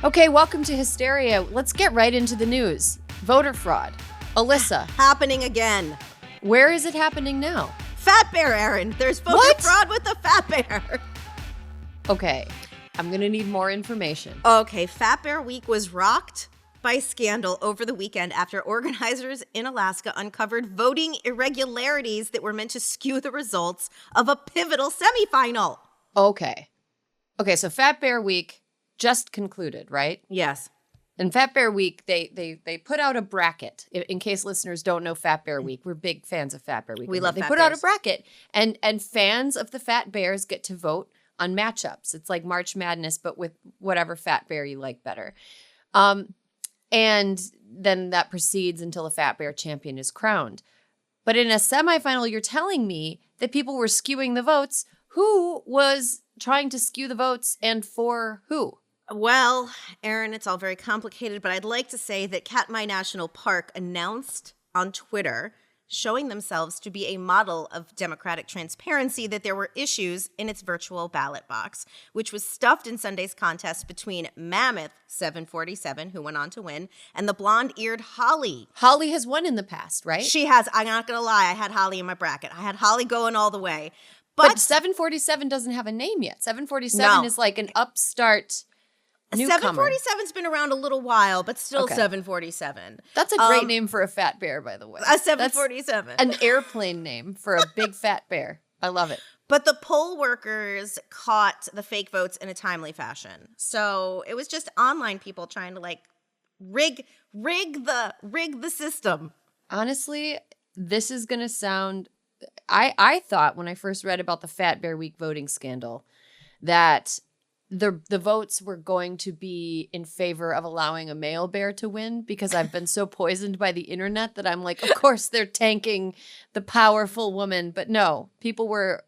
Okay, welcome to Hysteria. Let's get right into the news. Voter fraud. Alyssa. Happening again. Where is it happening now? Fat Bear, Erin. There's voter fraud with the Fat Bear. Okay, I'm going to need more information. Okay, Fat Bear Week was rocked by scandal over the weekend after organizers in Alaska uncovered voting irregularities that were meant to skew the results of a pivotal semifinal. Okay, so Fat Bear Week just concluded, right? Yes. And Fat Bear Week, they put out a bracket. In case listeners don't know Fat Bear Week, we're big fans of Fat Bear Week. We love They Fat put out a Bears. bracket, and fans of the Fat Bears get to vote on matchups. It's like March Madness, but with whatever Fat Bear you like better. And then that proceeds until a Fat Bear champion is crowned. But in a semifinal, you're telling me that people were skewing the votes. Who was trying to skew the votes and for who? Well, Erin, it's all very complicated, but I'd like to say that Katmai National Park announced on Twitter, showing themselves to be a model of democratic transparency, that there were issues in its virtual ballot box, which was stuffed in Sunday's contest between Mammoth 747, who went on to win, and the blonde-eared Holly. Holly has won in the past, right? She has. I'm not going to lie. I had Holly in my bracket. I had Holly going all the way. But 747 doesn't have a name yet. 747 is like an upstart newcomer. 747's been around a little while, but still Okay. 747. That's a great name for a fat bear, by the way. A 747. That's an airplane name for a big fat bear. I love it. But the poll workers caught the fake votes in a timely fashion. So it was just online people trying to like rig the system. Honestly, this is going to sound... I thought when I first read about the Fat Bear Week voting scandal that the votes were going to be in favor of allowing a male bear to win, because I've been so poisoned by the internet that I'm like, of course they're tanking the powerful woman. But no, people were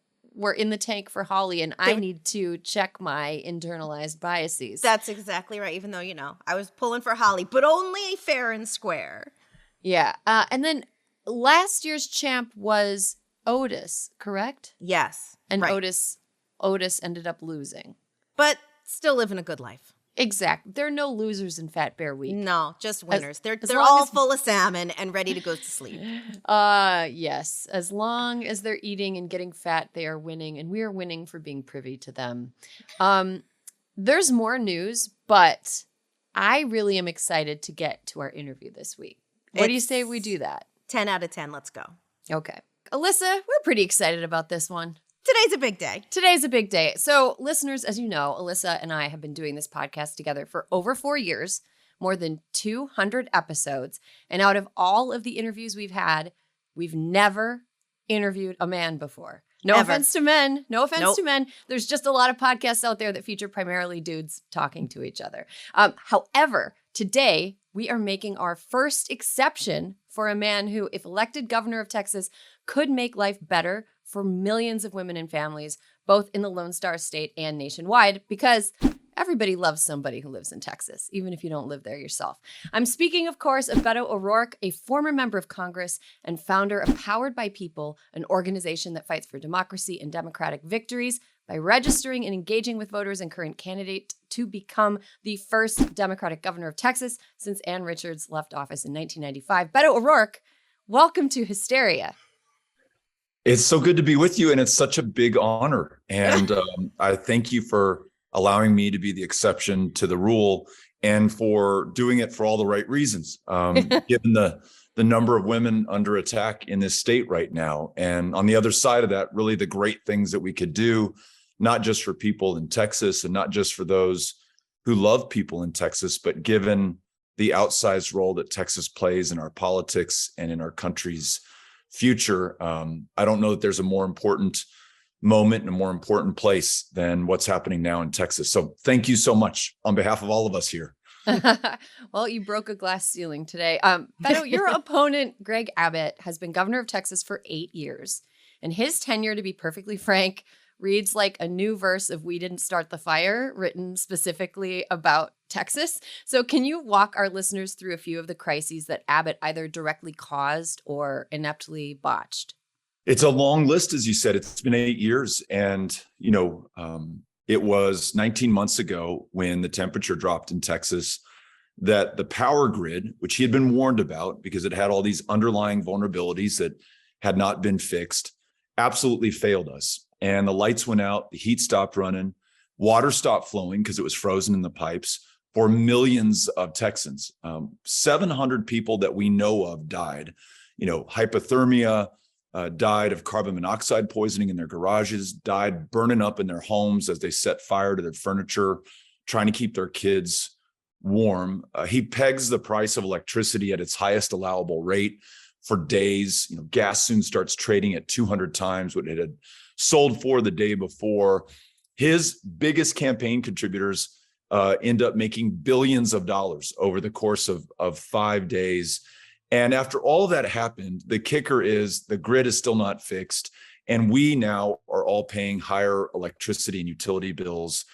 in the tank for Holly, and I need to check my internalized biases. That's exactly right. Even though, I was pulling for Holly, but only fair and square. Yeah. And then last year's champ was Otis, correct? Yes. And right. Otis ended up losing. But still living a good life. Exactly. There are no losers in Fat Bear Week. No, just winners. They're long all as- full of salmon and ready to go to sleep. Yes. As long as they're eating and getting fat, they are winning, and we are winning for being privy to them. There's more news, but I really am excited to get to our interview this week. What do you say we do that? 10 out of 10. Let's go. Okay. Alyssa, we're pretty excited about this one. Today's a big day. Today's a big day. So, listeners, as you know, Alyssa and I have been doing this podcast together for over 4 years, more than 200 episodes. And out of all of the interviews we've had, we've never interviewed a man before. No Ever. offense to men. No offense Nope. to men. There's just a lot of podcasts out there that feature primarily dudes talking to each other. However, today we are making our first exception for a man who, if elected governor of Texas, could make life better for millions of women and families, both in the Lone Star State and nationwide, because everybody loves somebody who lives in Texas, even if you don't live there yourself. I'm speaking, of course, of Beto O'Rourke, a former member of Congress and founder of Powered by People, an organization that fights for democracy and democratic victories by registering and engaging with voters and current candidate to become the first Democratic governor of Texas since Ann Richards left office in 1995. Beto O'Rourke, welcome to Hysteria. It's so good to be with you, and it's such a big honor. And I thank you for allowing me to be the exception to the rule, and for doing it for all the right reasons, given the number of women under attack in this state right now. And on the other side of that, really the great things that we could do, not just for people in Texas and not just for those who love people in Texas, but given the outsized role that Texas plays in our politics and in our country's future. I don't know that there's a more important moment and a more important place than what's happening now in Texas. So thank you so much on behalf of all of us here. Well, you broke a glass ceiling today. Beto, your opponent, Greg Abbott, has been governor of Texas for 8 years. And his tenure, to be perfectly frank, reads like a new verse of We Didn't Start the Fire, written specifically about Texas. So can you walk our listeners through a few of the crises that Abbott either directly caused or ineptly botched? It's a long list, as you said. It's been 8 years. And, It was 19 months ago when the temperature dropped in Texas that the power grid, which he had been warned about because it had all these underlying vulnerabilities that had not been fixed, absolutely failed us. And the lights went out, the heat stopped running, water stopped flowing because it was frozen in the pipes for millions of Texans. 700 people that we know of died, hypothermia, died of carbon monoxide poisoning in their garages, died burning up in their homes as they set fire to their furniture, trying to keep their kids warm. He pegs the price of electricity at its highest allowable rate for days. Gas soon starts trading at 200 times what it had sold for the day before. His biggest campaign contributors end up making billions of dollars over the course of 5 days. And after all of that happened, the kicker is the grid is still not fixed. And we now are all paying higher electricity and utility bills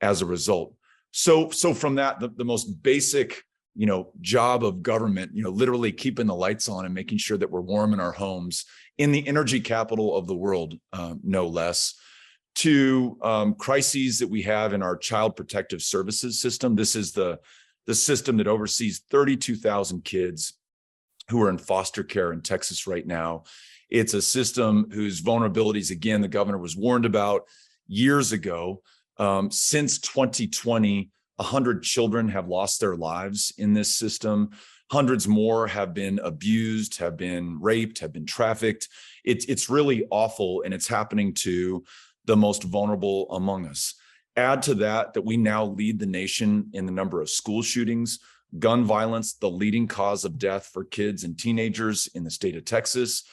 as a result. So from that, the most basic, job of government, literally keeping the lights on and making sure that we're warm in our homes in the energy capital of the world, no less, to crises that we have in our child protective services system. This is the system that oversees 32,000 kids who are in foster care in Texas right now. It's a system whose vulnerabilities, again, the governor was warned about years ago. Since 2020, 100 children have lost their lives in this system. Hundreds more have been abused, have been raped, have been trafficked. It's really awful, and it's happening to the most vulnerable among us. Add to that we now lead the nation in the number of school shootings, gun violence, the leading cause of death for kids and teenagers in the state of Texas.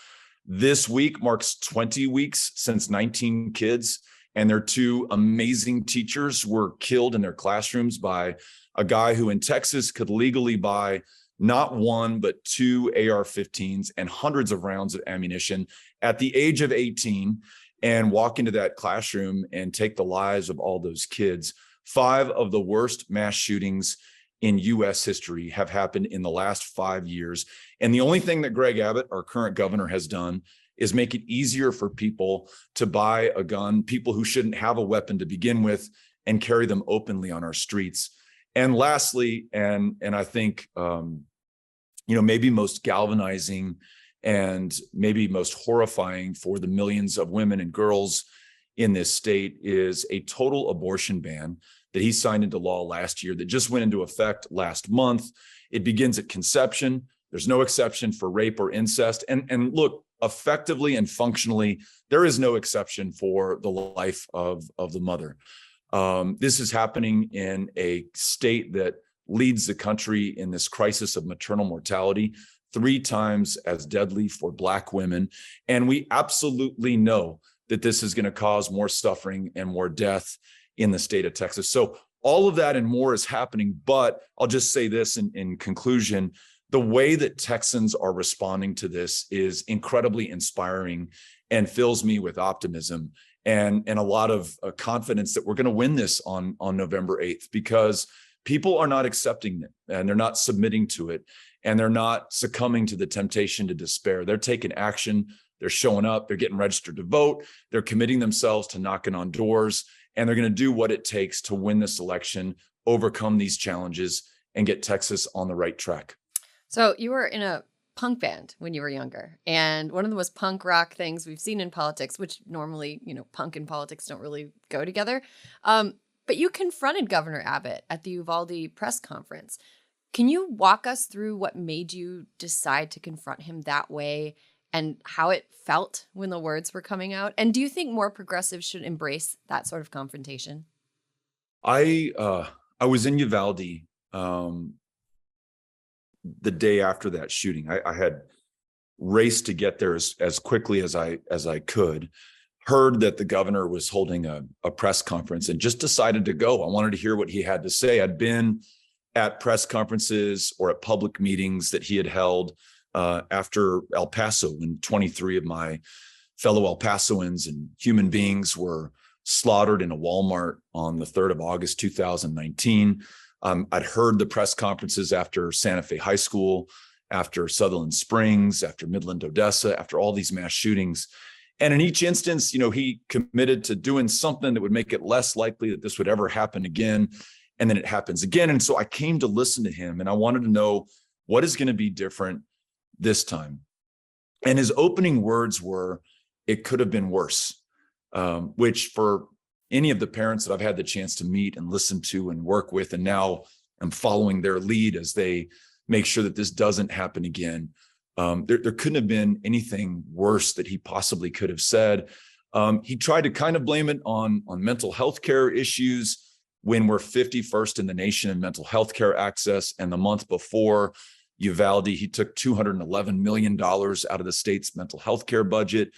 This week marks 20 weeks since 19 kids and their 2 amazing teachers were killed in their classrooms by a guy who in Texas could legally buy not 1, but 2 AR-15s and hundreds of rounds of ammunition at the age of 18 and walk into that classroom and take the lives of all those kids. 5 of the worst mass shootings in U.S. history have happened in the last 5 years. And the only thing that Greg Abbott, our current governor, has done is make it easier for people to buy a gun, people who shouldn't have a weapon to begin with, and carry them openly on our streets. And lastly, and I think, maybe most galvanizing and maybe most horrifying for the millions of women and girls in this state is a total abortion ban that he signed into law last year that just went into effect last month. It begins at conception. There's no exception for rape or incest. And look, effectively and functionally, there is no exception for the life of the mother. This is happening in a state that leads the country in this crisis of maternal mortality, 3 times as deadly for Black women. And we absolutely know that this is going to cause more suffering and more death in the state of Texas. So all of that and more is happening. But I'll just say this in conclusion, the way that Texans are responding to this is incredibly inspiring and fills me with optimism and a lot of confidence that we're going to win this on November 8th, because people are not accepting it and they're not submitting to it and they're not succumbing to the temptation to despair. They're taking action. They're showing up. They're getting registered to vote. They're committing themselves to knocking on doors, and they're going to do what it takes to win this election, overcome these challenges, and get Texas on the right track. So you were in a punk band when you were younger, and one of the most punk rock things we've seen in politics, which normally, punk and politics don't really go together. But you confronted Governor Abbott at the Uvalde press conference. Can you walk us through what made you decide to confront him that way and how it felt when the words were coming out? And do you think more progressives should embrace that sort of confrontation? I was in Uvalde the day after that shooting. I had raced to get there as quickly as I could, heard that the governor was holding a press conference, and just decided to go. I wanted to hear what he had to say. I'd been at press conferences or at public meetings that he had held after El Paso, when 23 of my fellow El Pasoans and human beings were slaughtered in a Walmart on the 3rd of August, 2019. I'd heard the press conferences after Santa Fe High School, after Sutherland Springs, after Midland, Odessa, after all these mass shootings. And in each instance, he committed to doing something that would make it less likely that this would ever happen again. And then it happens again. And so I came to listen to him, and I wanted to know what is going to be different this time. And his opening words were, "It could have been worse," which for any of the parents that I've had the chance to meet and listen to and work with, and now I'm following their lead as they make sure that this doesn't happen again. There couldn't have been anything worse that he possibly could have said. He tried to kind of blame it on mental health care issues when we're 51st in the nation in mental health care access. And the month before Uvalde, he took $211 million out of the state's mental health care budget.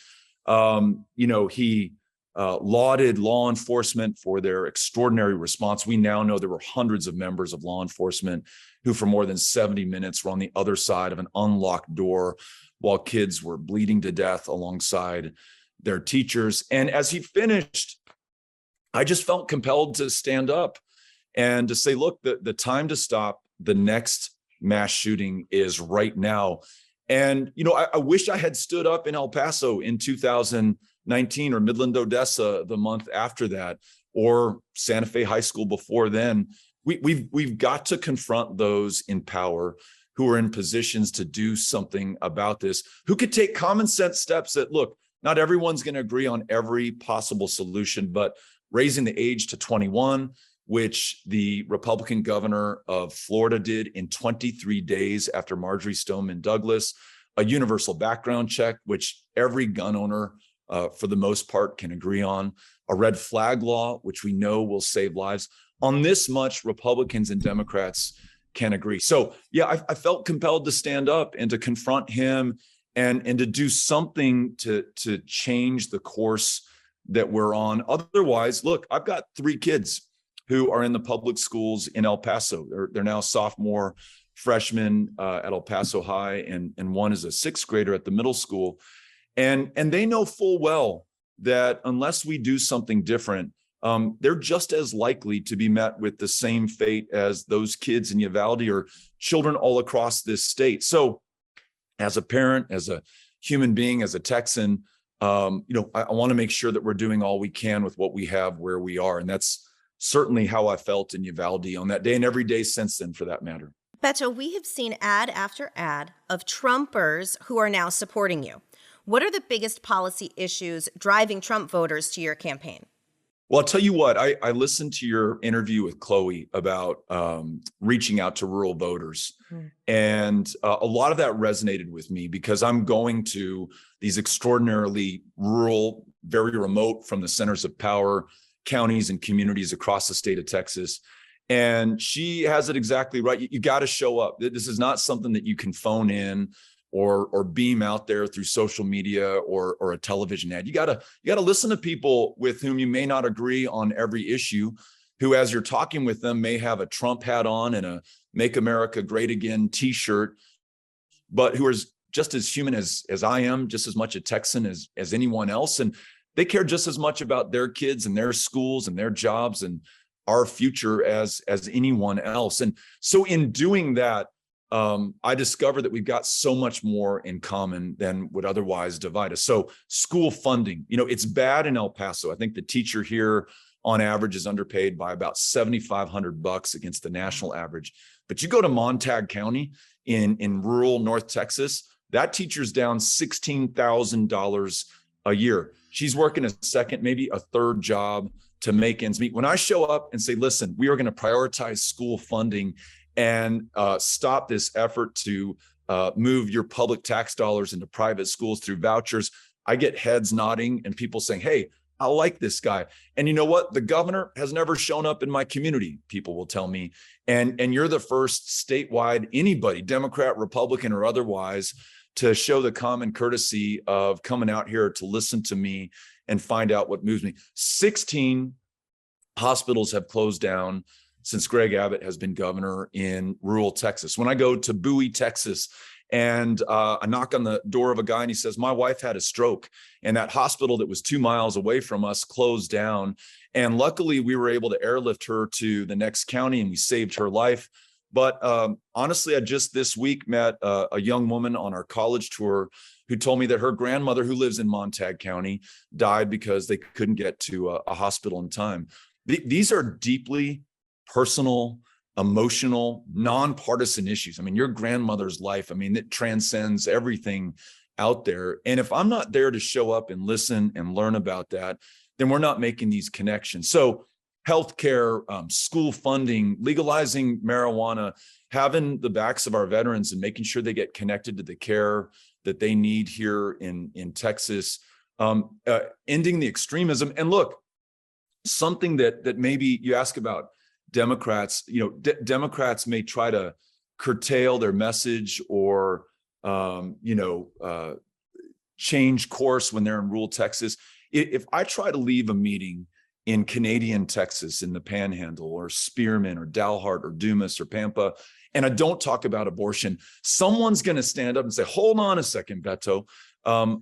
He lauded law enforcement for their extraordinary response. We now know there were hundreds of members of law enforcement who for more than 70 minutes were on the other side of an unlocked door while kids were bleeding to death alongside their teachers. And as he finished, I just felt compelled to stand up and to say, look, the time to stop the next mass shooting is right now. And, I wish I had stood up in El Paso in 2019 or Midland, Odessa the month after that, or Santa Fe High School before then. We've got to confront those in power who are in positions to do something about this, who could take common sense steps that, look, not everyone's going to agree on every possible solution, but raising the age to 21, which the Republican governor of Florida did in 23 days after Marjorie Stoneman Douglas, a universal background check, which every gun owner for the most part can agree on, a red flag law, which we know will save lives. On this much, Republicans and Democrats can agree. So yeah, I felt compelled to stand up and to confront him and to do something to change the course that we're on. Otherwise, look, I've got 3 kids who are in the public schools in El Paso. They're now sophomore, freshmen at El Paso High, and one is a 6th grader at the middle school. And they know full well that unless we do something different, they're just as likely to be met with the same fate as those kids in Uvalde or children all across this state. So as a parent, as a human being, as a Texan, I want to make sure that we're doing all we can with what we have where we are. And that's certainly how I felt in Uvalde on that day and every day since then, for that matter. Beto, we have seen ad after ad of Trumpers who are now supporting you. What are the biggest policy issues driving Trump voters to your campaign? Well, I'll tell you what, I listened to your interview with Chloe about reaching out to rural voters. And a lot of that resonated with me because I'm going to these extraordinarily rural, very remote from the centers of power counties and communities across the state of Texas. And she has it exactly right. You got to show up. This is not something that you can phone in or beam out there through social media or a television ad. You gotta listen to people with whom you may not agree on every issue, who, as you're talking with them, may have a Trump hat on and a Make America Great Again t-shirt, but who are just as human as I am, just as much a Texan as anyone else. And they care just as much about their kids and their schools and their jobs and our future as anyone else. And so in doing that, I discovered that we've got so much more in common than would otherwise divide us. So school funding, it's bad in El Paso. I think the teacher here on average is underpaid by about $7,500 against the national average. But you go to Montague County in rural North Texas, that teacher's down $16,000 a year. She's working a second, maybe a third job to make ends meet. When I show up and say, listen, we are going to prioritize school funding and stop this effort to move your public tax dollars into private schools through vouchers, I get heads nodding and people saying, hey, I like this guy. And you know what? The governor has never shown up in my community, people will tell me. And you're the first statewide, anybody, Democrat, Republican, or otherwise, to show the common courtesy of coming out here to listen to me and find out what moves me. 16 hospitals have closed down since Greg Abbott has been governor in rural Texas. When I go to Bowie, Texas, and I knock on the door of a guy and he says, my wife had a stroke, and that hospital that was 2 miles away from us closed down. And luckily we were able to airlift her to the next county and we saved her life. But honestly, I just this week met a young woman on our college tour who told me that her grandmother, who lives in Montague County, died because they couldn't get to a hospital in time. These are deeply personal, emotional, nonpartisan issues. I mean, your grandmother's life, I mean, it transcends everything out there. And if I'm not there to show up and listen and learn about that, then we're not making these connections. So healthcare, school funding, legalizing marijuana, having the backs of our veterans and making sure they get connected to the care that they need here in Texas, ending the extremism. And look, something that maybe you ask about Democrats, Democrats may try to curtail their message or, change course when they're in rural Texas. If I try to leave a meeting in Canadian Texas, in the Panhandle or Spearman or Dalhart or Dumas or Pampa, and I don't talk about abortion, someone's going to stand up and say, hold on a second, Beto.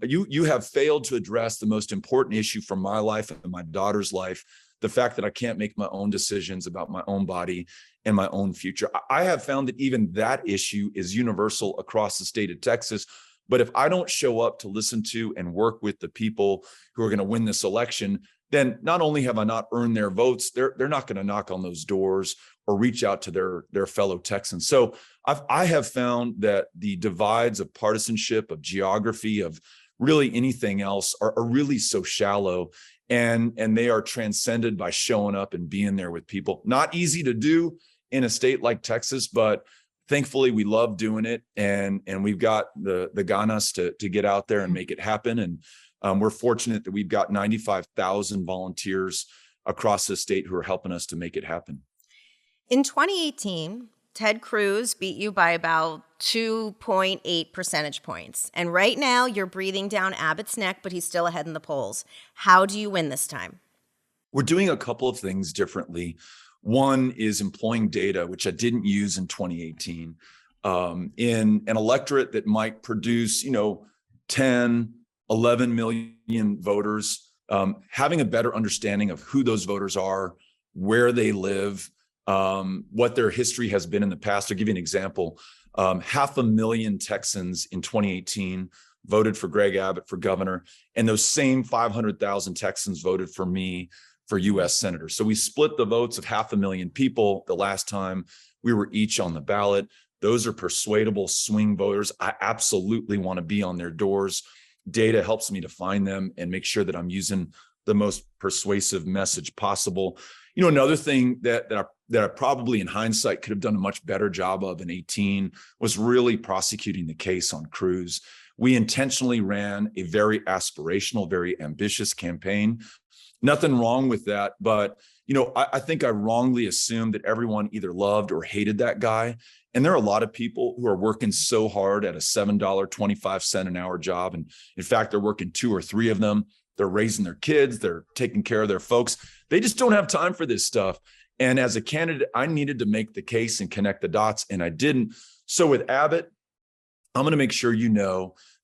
You have failed to address the most important issue for my life and my daughter's life, the fact that I can't make my own decisions about my own body and my own future. I have found that even that issue is universal across the state of Texas. But if I don't show up to listen to and work with the people who are going to win this election, then not only have I not earned their votes, they're not going to knock on those doors or reach out to their fellow Texans. So I have found that the divides of partisanship, of geography, of really anything else are really so shallow, and they are transcended by showing up and being there with people. Not easy to do in a state like Texas, but thankfully we love doing it, and we've got the ganas to get out there and make it happen. And we're fortunate that we've got 95,000 volunteers across the state who are helping us to make it happen. In 2018, Ted Cruz beat you by about 2.8 percentage points. And right now you're breathing down Abbott's neck, but he's still ahead in the polls. How do you win this time? We're doing a couple of things differently. One is employing data, which I didn't use in 2018, in an electorate that might produce, 10, 11 million voters, having a better understanding of who those voters are, where they live, what their history has been in the past. To give you an example, 500,000 Texans in 2018 voted for Greg Abbott for governor, and those same 500,000 Texans voted for me for U.S. Senator. So we split the votes of 500,000 people the last time we were each on the ballot. Those are persuadable swing voters. I absolutely want to be on their doors. Data helps me to find them and make sure that I'm using the most persuasive message possible. Another thing that I probably in hindsight could have done a much better job of in 2018 was really prosecuting the case on Cruz. We intentionally ran a very aspirational, very ambitious campaign. Nothing wrong with that, but I think I wrongly assumed that everyone either loved or hated that guy. And there are a lot of people who are working so hard at a $7.25 an hour job. And in fact, they're working 2 or 3 of them. They're raising their kids. They're taking care of their folks. They just don't have time for this stuff. And as a candidate, I needed to make the case and connect the dots, and I didn't. So with Abbott, I'm going to make sure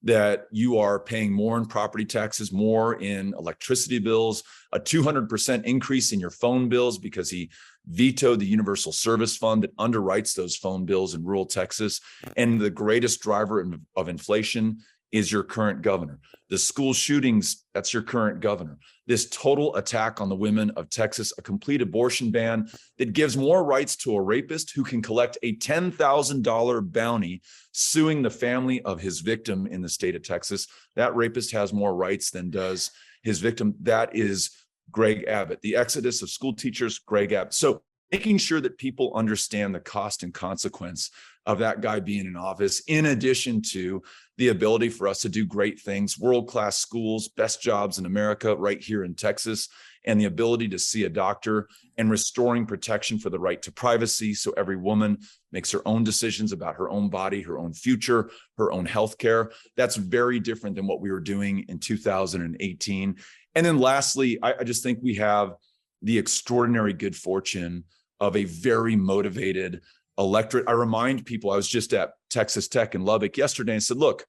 that you are paying more in property taxes, more in electricity bills, a 200% increase in your phone bills because he vetoed the universal service fund that underwrites those phone bills in rural Texas. And the greatest driver of inflation is your current governor. The school shootings, that's your current governor. This total attack on the women of Texas, a complete abortion ban that gives more rights to a rapist who can collect a $10,000 bounty suing the family of his victim in the state of Texas. That rapist has more rights than does his victim. That is Greg Abbott. The exodus of school teachers, Greg Abbott. So making sure that people understand the cost and consequence of that guy being in office, in addition to the ability for us to do great things, world-class schools, best jobs in America right here in Texas, and the ability to see a doctor, and restoring protection for the right to privacy so every woman makes her own decisions about her own body, her own future, her own health care. That's very different than what we were doing in 2018. And then lastly, I just think we have the extraordinary good fortune of a very motivated electorate. I remind people, I was just at Texas Tech in Lubbock yesterday and said, look,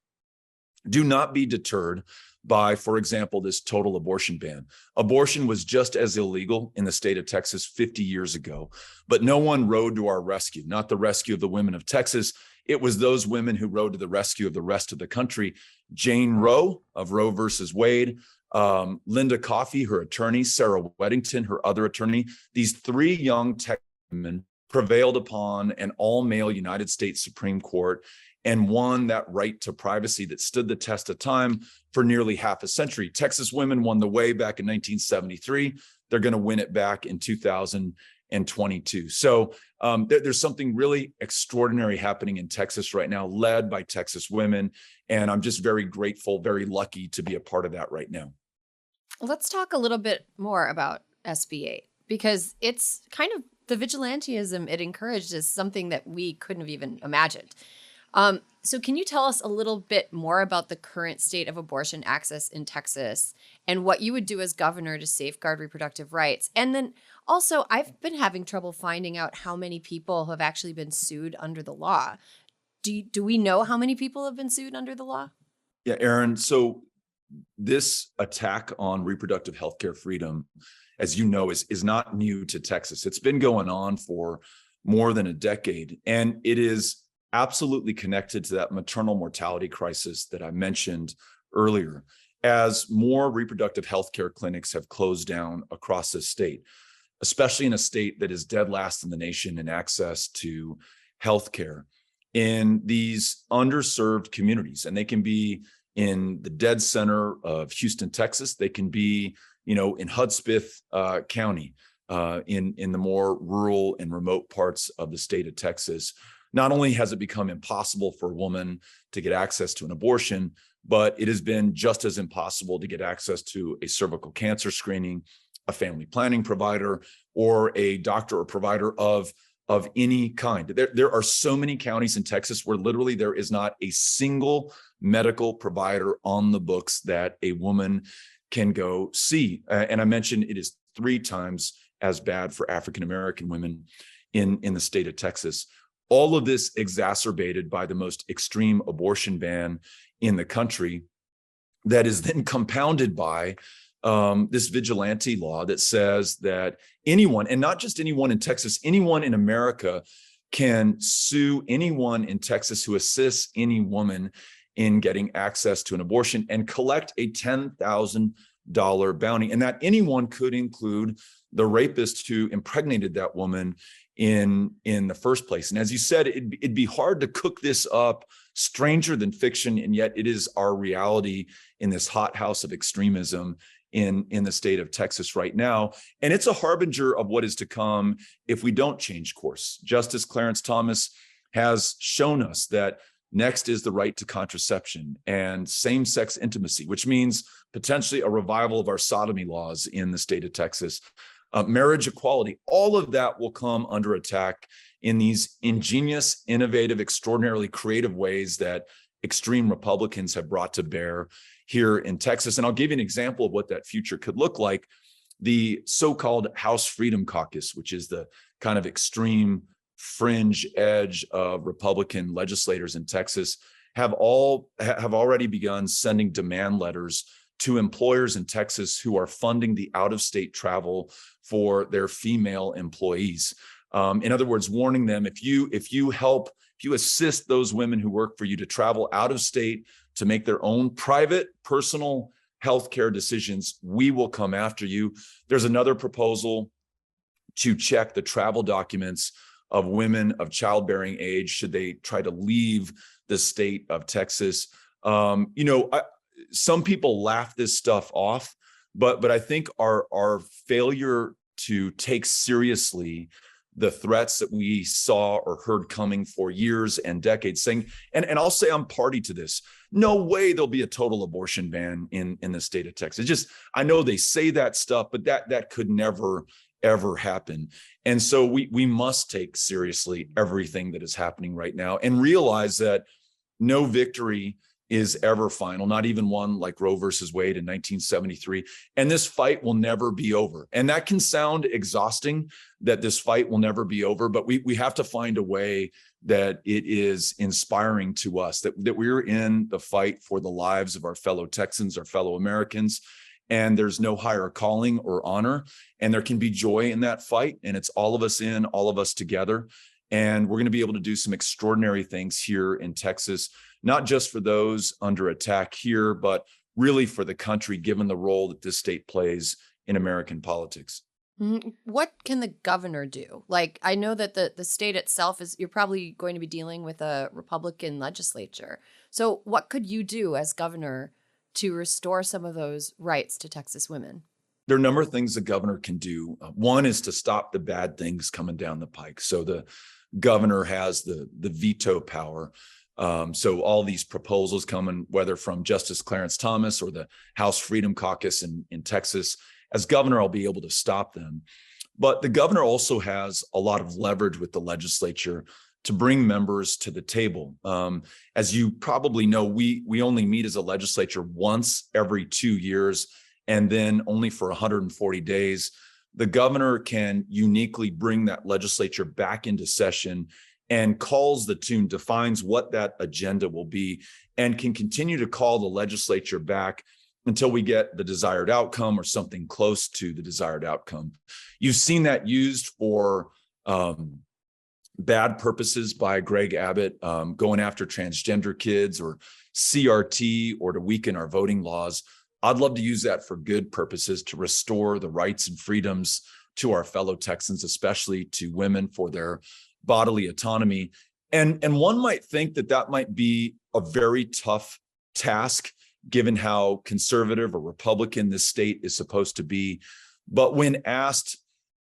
do not be deterred by, for example, this total abortion ban. Abortion was just as illegal in the state of Texas 50 years ago, but no one rode to our rescue, not the rescue of the women of Texas. It was those women who rode to the rescue of the rest of the country. Jane Roe of Roe versus Wade, Linda Coffey, her attorney, Sarah Weddington, her other attorney. These three young Texas women prevailed upon an all-male United States Supreme Court and won that right to privacy that stood the test of time for nearly half a century. Texas women won the way back in 1973. They're going to win it back in 2022. So there's something really extraordinary happening in Texas right now, led by Texas women. And I'm just very grateful, very lucky to be a part of that right now. Let's talk a little bit more about SB 8, because it's kind of the vigilantism it encouraged is something that we couldn't have even imagined. So can you tell us a little bit more about the current state of abortion access in Texas and what you would do as governor to safeguard reproductive rights? And then also, I've been having trouble finding out how many people have actually been sued under the law. Do we know how many people have been sued under the law? Yeah, Erin. So this attack on reproductive healthcare freedom, as you know, is not new to Texas. It's been going on for more than a decade, and it is absolutely connected to that maternal mortality crisis that I mentioned earlier. As more reproductive healthcare clinics have closed down across the state, especially in a state that is dead last in the nation in access to healthcare, in these underserved communities, and they can be in the dead center of Houston, Texas. They can be, in Hudspeth County, in the more rural and remote parts of the state of Texas. Not only has it become impossible for a woman to get access to an abortion, but it has been just as impossible to get access to a cervical cancer screening, a family planning provider, or a doctor or provider of any kind. There are so many counties in Texas where literally there is not a single medical provider on the books that a woman can go see. And I mentioned it is 3 times as bad for African-American women in the state of Texas. All of this exacerbated by the most extreme abortion ban in the country that is then compounded by this vigilante law that says that anyone, and not just anyone in Texas, anyone in America can sue anyone in Texas who assists any woman in getting access to an abortion and collect a $10,000 bounty. And that anyone could include the rapist who impregnated that woman in the first place. And as you said, it'd be hard to cook this up stranger than fiction, and yet it is our reality in this hothouse of extremism in the state of Texas right now. And it's a harbinger of what is to come if we don't change course. Justice Clarence Thomas has shown us that next is the right to contraception and same-sex intimacy, which means potentially a revival of our sodomy laws in the state of Texas. Marriage equality, all of that will come under attack in these ingenious, innovative, extraordinarily creative ways that extreme Republicans have brought to bear here in Texas. And I'll give you an example of what that future could look like. The so-called House Freedom Caucus, which is the kind of extreme fringe edge of Republican legislators in Texas, have already begun sending demand letters to employers in Texas who are funding the out-of-state travel for their female employees. In other words, warning them, if you assist those women who work for you to travel out of state to make their own private, personal healthcare decisions, we will come after you. There's another proposal to check the travel documents of women of childbearing age should they try to leave the state of Texas. Some people laugh this stuff off, but I think our failure to take seriously the threats that we saw or heard coming for years and decades, saying, and I'll say I'm party to this, no way there'll be a total abortion ban in the state of Texas. I know they say that stuff, but that could never, ever happen. And so we must take seriously everything that is happening right now and realize that no victory is ever final, not even one like Roe versus Wade in 1973. And this fight will never be over. And that can sound exhausting, that this fight will never be over, but we have to find a way that it is inspiring to us, that we're in the fight for the lives of our fellow Texans, our fellow Americans, and there's no higher calling or honor, and there can be joy in that fight, and it's all of us in, all of us together. And we're going to be able to do some extraordinary things here in Texas, not just for those under attack here, but really for the country, given the role that this state plays in American politics. What can the governor do? Like, I know that the state itself you're probably going to be dealing with a Republican legislature. So what could you do as governor to restore some of those rights to Texas women? There are a number of things the governor can do. One is to stop the bad things coming down the pike. So the governor has the veto power. So all these proposals coming, whether from Justice Clarence Thomas or the House Freedom Caucus in Texas, as governor, I'll be able to stop them. But the governor also has a lot of leverage with the legislature to bring members to the table. As you probably know, we only meet as a legislature once every 2 years, and then only for 140 days. The governor can uniquely bring that legislature back into session and calls the tune, defines what that agenda will be, and can continue to call the legislature back until we get the desired outcome or something close to the desired outcome. You've seen that used for bad purposes by Greg Abbott, going after transgender kids or CRT, or to weaken our voting laws. I'd love to use that for good purposes, to restore the rights and freedoms to our fellow Texans, especially to women, for their bodily autonomy. And one might think that might be a very tough task, given how conservative or Republican this state is supposed to be. But when asked,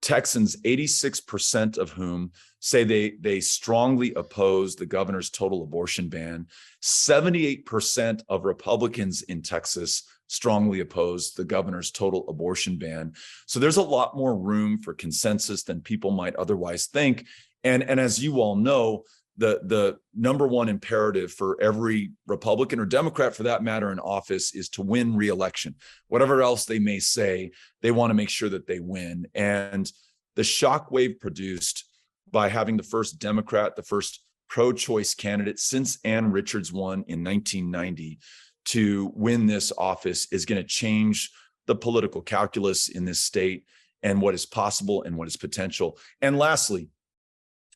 Texans, 86% of whom say they strongly oppose the governor's total abortion ban. 78% of Republicans in Texas strongly oppose the governor's total abortion ban. So there's a lot more room for consensus than people might otherwise think. And as you all know, the number one imperative for every Republican or Democrat, for that matter, in office is to win re-election. Whatever else they may say, they want to make sure that they win. And the shockwave produced by having the first Democrat, the first pro-choice candidate since Ann Richards won in 1990 to win this office is going to change the political calculus in this state and what is possible and what is potential. And lastly,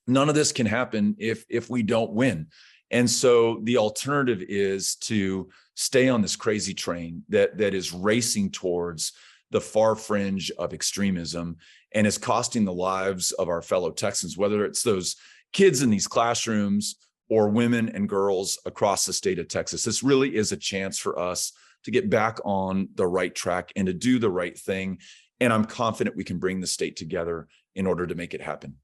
none of this can happen if we don't win. And so the alternative is to stay on this crazy train that is racing towards the far fringe of extremism and is costing the lives of our fellow Texans, whether it's those kids in these classrooms or women and girls across the state of Texas. This really is a chance for us to get back on the right track and to do the right thing. And I'm confident we can bring the state together in order to make it happen.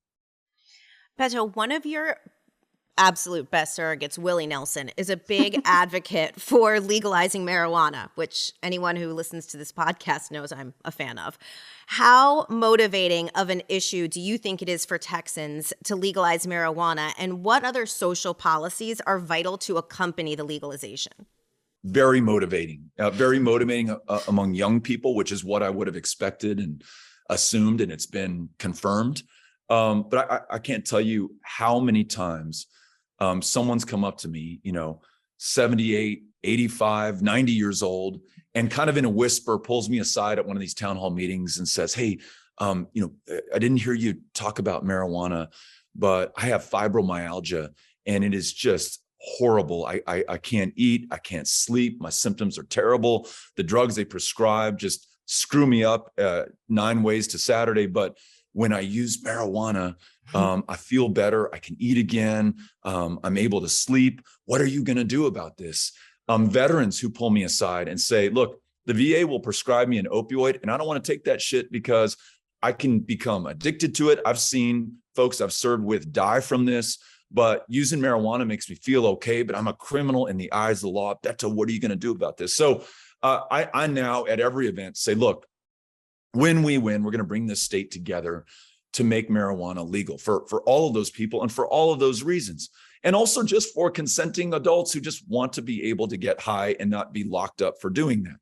Beto, one of your absolute best surrogates, Willie Nelson, is a big advocate for legalizing marijuana, which anyone who listens to this podcast knows I'm a fan of. How motivating of an issue do you think it is for Texans to legalize marijuana, and what other social policies are vital to accompany the legalization? Very motivating among young people, which is what I would have expected and assumed, and it's been confirmed. But I can't tell you how many times someone's come up to me, 78, 85, 90 years old, and kind of in a whisper pulls me aside at one of these town hall meetings and says, hey, I didn't hear you talk about marijuana, but I have fibromyalgia and it is just horrible. I can't eat. I can't sleep. My symptoms are terrible. The drugs they prescribe just screw me up 9 ways to Saturday. But when I use marijuana, I feel better. I can eat again. I'm able to sleep. What are you going to do about this? Veterans who pull me aside and say, look, the VA will prescribe me an opioid and I don't want to take that shit because I can become addicted to it. I've seen folks I've served with die from this, but using marijuana makes me feel okay, but I'm a criminal in the eyes of the law. Beto, what are you going to do about this? So I now at every event say, look, when we win, we're going to bring this state together to make marijuana legal for all of those people and for all of those reasons. And also just for consenting adults who just want to be able to get high and not be locked up for doing that.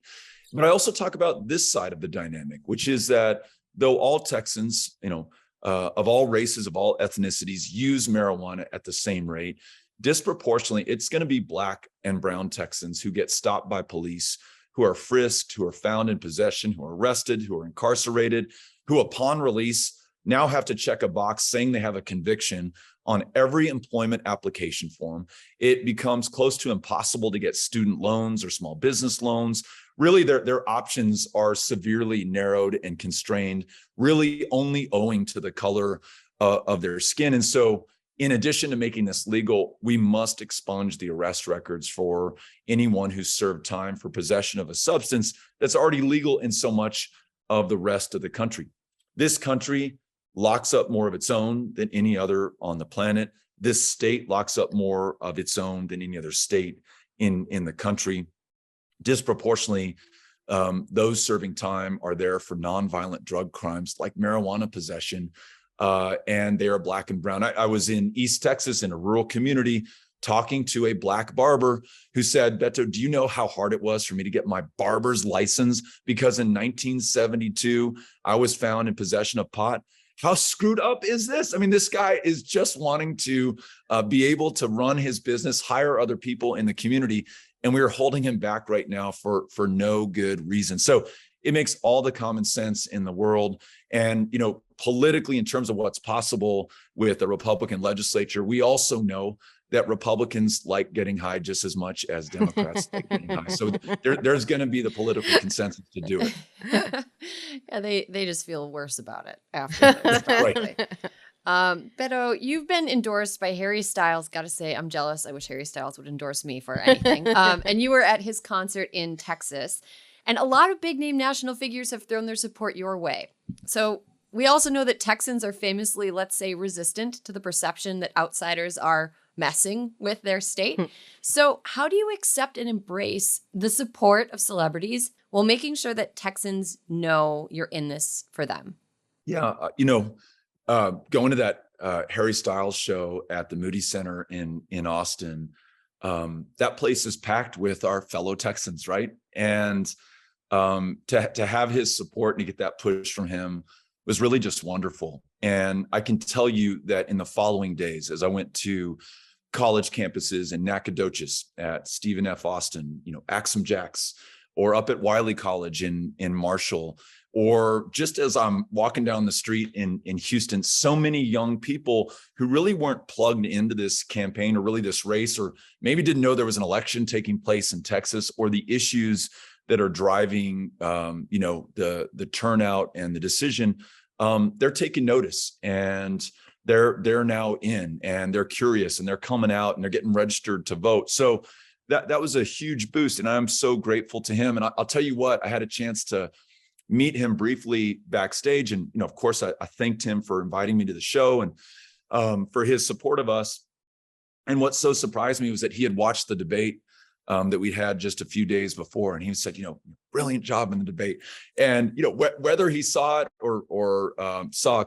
But I also talk about this side of the dynamic, which is that though all Texans, of all races, of all ethnicities, use marijuana at the same rate, disproportionately, it's going to be Black and brown Texans who get stopped by police, who are frisked, who are found in possession, who are arrested, who are incarcerated, who upon release now have to check a box saying they have a conviction on every employment application form. It becomes close to impossible to get student loans or small business loans. Really, their options are severely narrowed and constrained, really only owing to the color of their skin. And so in addition to making this legal, we must expunge the arrest records for anyone who's served time for possession of a substance that's already legal in so much of the rest of the country. This country locks up more of its own than any other on the planet. This state locks up more of its own than any other state in the country. Disproportionately, those serving time are there for nonviolent drug crimes like marijuana possession, and they are Black and brown. I was in East Texas in a rural community talking to a Black barber who said, Beto, do you know how hard it was for me to get my barber's license? Because in 1972, I was found in possession of pot. How screwed up is this? I mean, this guy is just wanting to be able to run his business, hire other people in the community, and we are holding him back right now for no good reason. So it makes all the common sense in the world. And, politically, in terms of what's possible with the Republican legislature, we also know that Republicans like getting high just as much as Democrats like getting high. So there's going to be the political consensus to do it. Yeah, they just feel worse about it after this, probably. Right. Beto, you've been endorsed by Harry Styles. Got to say, I'm jealous. I wish Harry Styles would endorse me for anything. And you were at his concert in Texas. And a lot of big name national figures have thrown their support your way. So we also know that Texans are famously, let's say, resistant to the perception that outsiders are messing with their state. So how do you accept and embrace the support of celebrities while making sure that Texans know you're in this for them? Yeah, going to that Harry Styles show at the Moody Center in Austin, that place is packed with our fellow Texans, right? And to have his support and to get that push from him was really just wonderful. And I can tell you that in the following days, as I went to college campuses in Nacogdoches, at Stephen F. Austin, Axum Jacks, or up at Wiley College in Marshall, or just as I'm walking down the street in Houston, so many young people who really weren't plugged into this campaign or really this race, or maybe didn't know there was an election taking place in Texas, or the issues that are driving, the turnout and the decision, they're taking notice, and they're now in, and they're curious, and they're coming out, and they're getting registered to vote. So that was a huge boost, and I'm so grateful to him. And I'll tell you what, I had a chance to meet him briefly backstage, and of course, I thanked him for inviting me to the show and for his support of us. And what so surprised me was that he had watched the debate that we had just a few days before, and he said, brilliant job in the debate. And whether he saw it or saw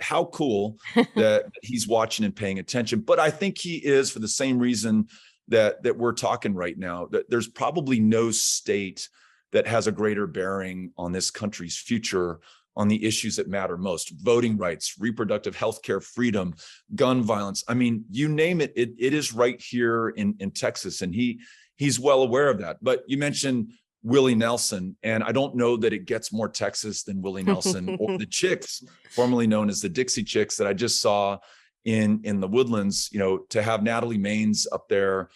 how cool that he's watching and paying attention. But I think he is, for the same reason that we're talking right now, that there's probably no state that has a greater bearing on this country's future, on the issues that matter most: voting rights, reproductive health care, freedom, gun violence. I mean, you name it, it is right here in Texas, and he's well aware of that. But you mentioned Willie Nelson, and I don't know that it gets more Texas than Willie Nelson or the Chicks, formerly known as the Dixie Chicks, that I just saw in the Woodlands. To have Natalie Maines up there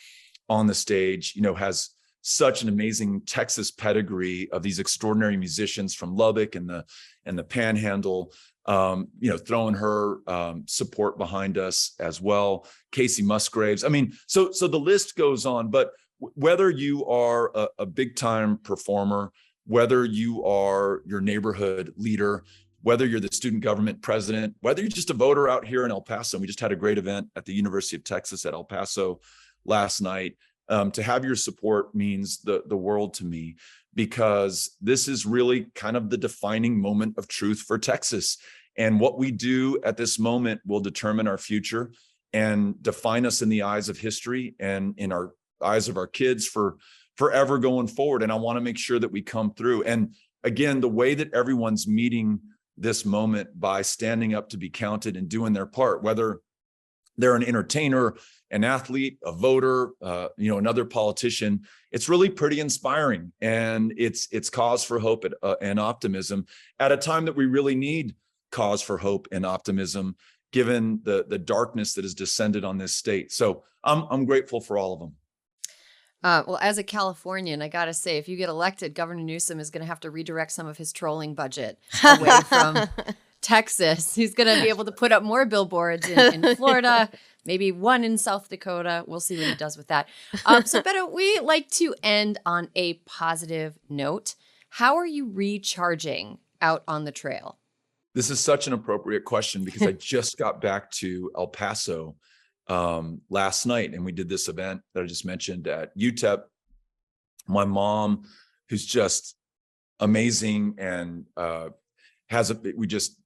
on the stage, has such an amazing Texas pedigree of these extraordinary musicians from Lubbock and the Panhandle, throwing her support behind us as well. Casey Musgraves. I mean, so the list goes on. But whether you are a big time performer, whether you are your neighborhood leader, whether you're the student government president, whether you're just a voter out here in El Paso, we just had a great event at the University of Texas at El Paso last night. To have your support means the world to me, because this is really kind of the defining moment of truth for Texas. And what we do at this moment will determine our future and define us in the eyes of history and in our eyes of our kids for forever going forward. And I want to make sure that we come through. And again, the way that everyone's meeting this moment by standing up to be counted and doing their part, whether they're an entertainer, an athlete, a voter, another politician, it's really pretty inspiring. And it's cause for hope and optimism at a time that we really need cause for hope and optimism, given the darkness that has descended on this state. So I'm grateful for all of them. Well, as a Californian, I got to say, if you get elected, Governor Newsom is going to have to redirect some of his trolling budget away from Texas. He's going to be able to put up more billboards in Florida, maybe one in South Dakota. We'll see what he does with that. So, Beto, we like to end on a positive note. How are you recharging out on the trail? This is such an appropriate question because I just got back to El Paso last night, and we did this event that I just mentioned at UTEP. My mom, who's just amazing and we just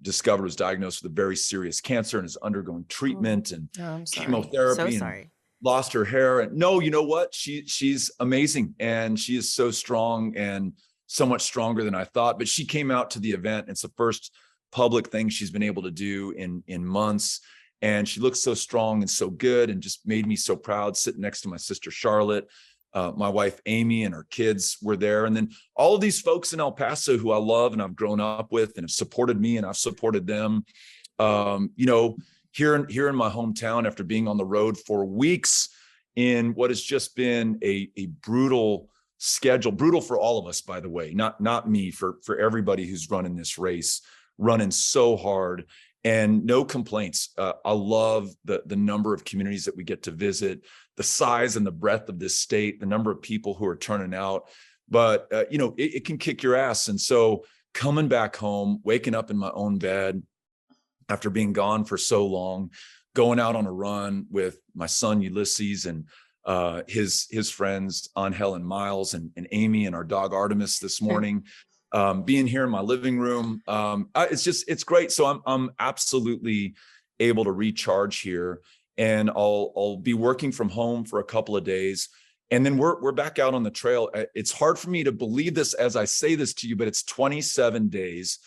discovered was diagnosed with a very serious cancer and is undergoing treatment and chemotherapy. Sorry. Lost her hair. And no, you know what? She's amazing, and she is so strong and so much stronger than I thought. But she came out to the event. It's the first public thing she's been able to do in months. And she looks so strong and so good and just made me so proud sitting next to my sister, Charlotte, my wife, Amy, and her kids were there. And then all of these folks in El Paso who I love and I've grown up with and have supported me and I've supported them. Here in my hometown, after being on the road for weeks in what has just been a brutal schedule, brutal for all of us, by the way, not me, for everybody who's running this race, running so hard. And no complaints. I love the number of communities that we get to visit, the size and the breadth of this state, the number of people who are turning out. But, it can kick your ass. And so coming back home, waking up in my own bed after being gone for so long, going out on a run with my son, Ulysses, and his friends, Angel and Miles, and Amy, and our dog, Artemis, this morning. Being here in my living room, it's great. So I'm absolutely able to recharge here, and I'll be working from home for a couple of days, and then we're back out on the trail. It's hard for me to believe this as I say this to you, but it's 27 days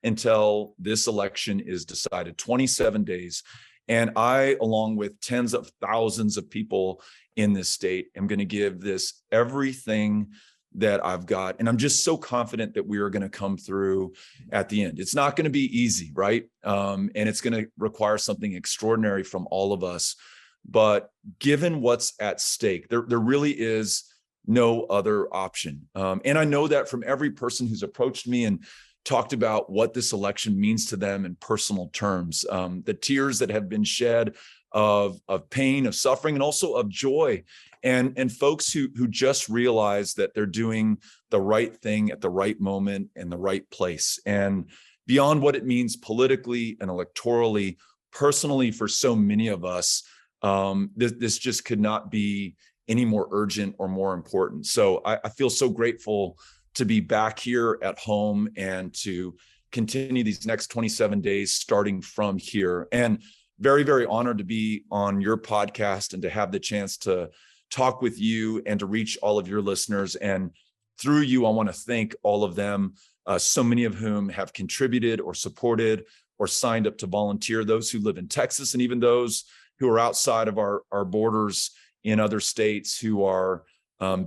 until this election is decided. 27 days, and I, along with tens of thousands of people in this state, am going to give this everything that I've got. And I'm just so confident that we are going to come through at the end. It's not going to be easy, right? And it's going to require something extraordinary from all of us. But given what's at stake, there really is no other option. And I know that from every person who's approached me and talked about what this election means to them in personal terms, the tears that have been shed of pain, of suffering, and also of joy. And folks who just realize that they're doing the right thing at the right moment in the right place. And beyond what it means politically and electorally, personally, for so many of us, this just could not be any more urgent or more important. So I feel so grateful to be back here at home and to continue these next 27 days starting from here. And very, very honored to be on your podcast and to have the chance to talk with you and to reach all of your listeners. And through you, I want to thank all of them, so many of whom have contributed or supported or signed up to volunteer, those who live in Texas, and even those who are outside of our borders in other states who are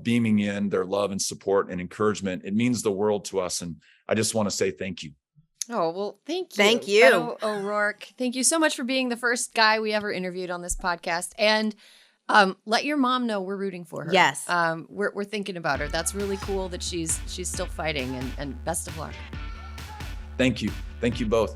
beaming in their love and support and encouragement. It means the world to us. And I just want to say thank you. Oh, well, thank you. Thank you. Beto O'Rourke. Thank you so much for being the first guy we ever interviewed on this podcast. And let your mom know we're rooting for her. Yes. We're thinking about her. That's really cool that she's still fighting, and best of luck. Thank you. Thank you both.